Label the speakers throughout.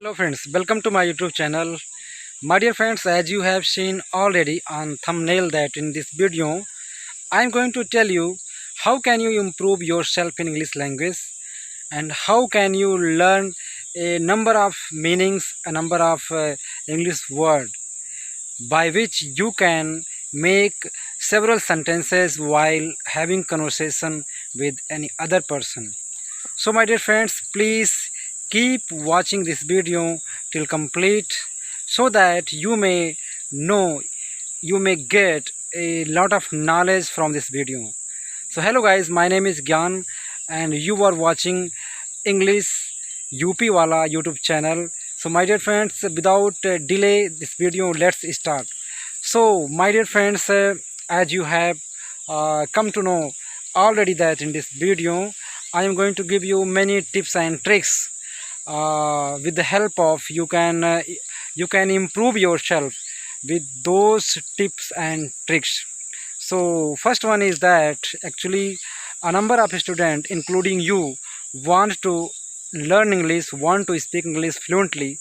Speaker 1: Hello friends, welcome to my YouTube channel. My dear friends, as you have seen already on thumbnail that in this video, I am going to tell you how can you improve yourself in English language and how can you learn a number of meanings, a number of English word by which you can make several sentences while having conversation with any other person. So my dear friends, please keep watching this video till complete so that you may know, you may get a lot of knowledge from this video. So hello guys, my name is Gyan and you are watching English UP Wala YouTube channel. So my dear friends, without delay this video, let's start. So my dear friends, as you have come to know already that in this video I am going to give you many tips and tricks with the help of you can improve yourself with those tips and tricks. So first one is that actually a number of students including you want to learn English, want to speak English fluently,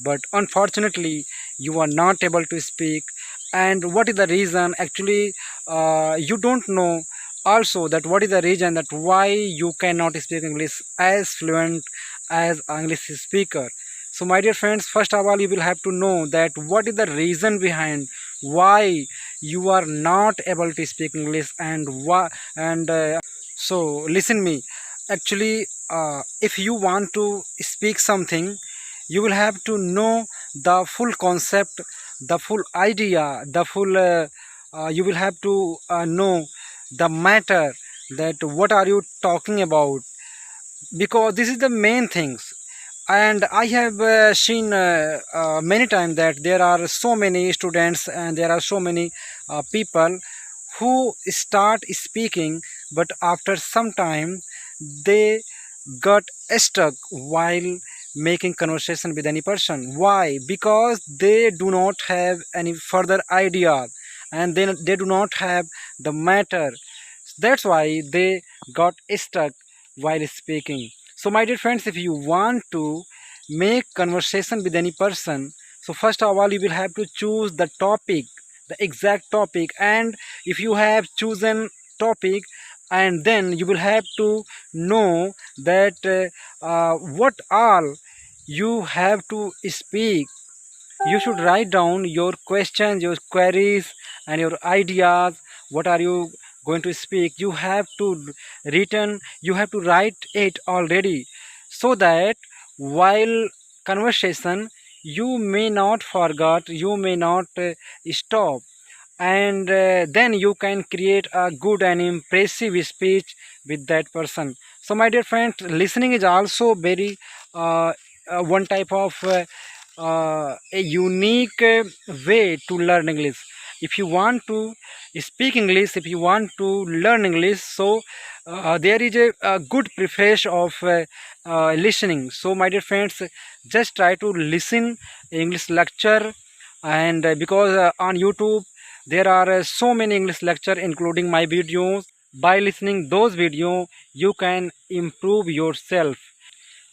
Speaker 1: but unfortunately you are not able to speak. And what is the reason? Actually you don't know also that what is the reason that why you cannot speak English as fluent as an English speaker. So my dear friends, first of all you will have to know that what is the reason behind why you are not able to speak English and why. And so listen me. Actually if you want to speak something, you will have to know the full concept, the full idea, the full you will have to know the matter, that what are you talking about, because this is the main things. And I have seen many times that there are so many students and there are so many people who start speaking, but after some time they got stuck while making conversation with any person. Why? Because they do not have any further idea and then they do not have the matter. That's why they got stuck while speaking. So my dear friends, if you want to make conversation with any person, so first of all you will have to choose the topic, the exact topic. And if you have chosen topic, and then you will have to know that what all you have to speak. You should write down your questions, your queries, and your ideas. What are you going to speak? You have to written, you have to write it already, so that while conversation you may not forget, you may not stop. And then you can create a good and impressive speech with that person. So my dear friends, listening is also very one type of a unique way to learn English. If you want to speak English, if you want to learn English, so there is a good preface of listening. So my dear friends, just try to listen English lecture. And because on YouTube there are so many English lecture including my videos. By listening those videos you can improve yourself,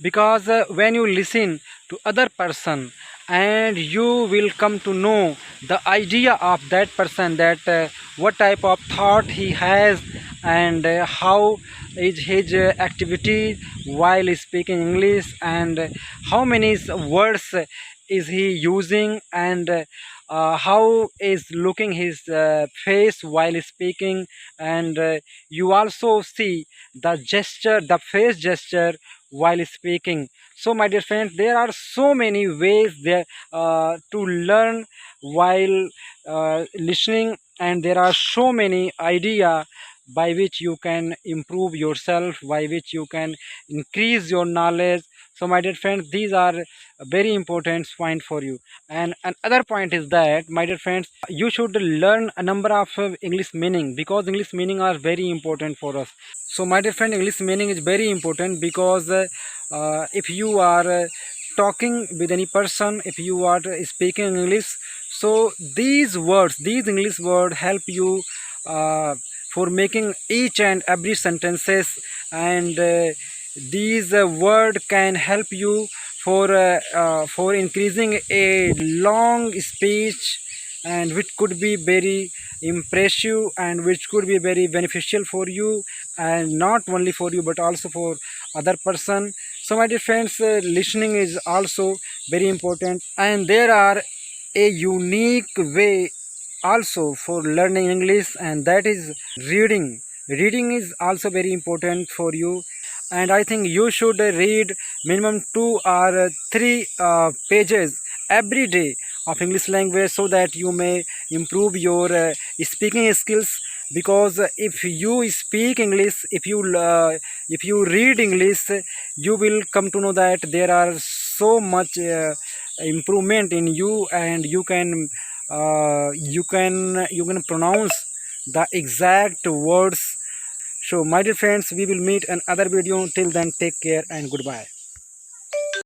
Speaker 1: because when you listen to other person and you will come to know the idea of that person, that what type of thought he has, and how is his activity while speaking English, and how many words is he using, and how is looking his face while speaking. And you also see the gesture, the face gesture while speaking. So my dear friends, there are so many ways there to learn while listening, and there are so many idea by which you can improve yourself, by which you can increase your knowledge. So my dear friends, these are a very important point for you. And another point is that, my dear friends, you should learn a number of English meaning, because English meaning are very important for us. So my dear friend, English meaning is very important, because if you are talking with any person, if you are speaking English, so these words, these English words help you uh, for making each and every sentences. And these word can help you for increasing a long speech, and which could be very impressive and which could be very beneficial for you, and not only for you but also for other person. So my dear friends, listening is also very important, and there are a unique way also for learning English, and that is reading. Reading is also very important for you, and I think you should read minimum 2 or 3 pages every day of English language, so that you may improve your speaking skills. Because if you speak English, if you read English, you will come to know that there are so much improvement in you, and you can pronounce the exact words. So my dear friends, we will meet another video. Till then, take care and goodbye.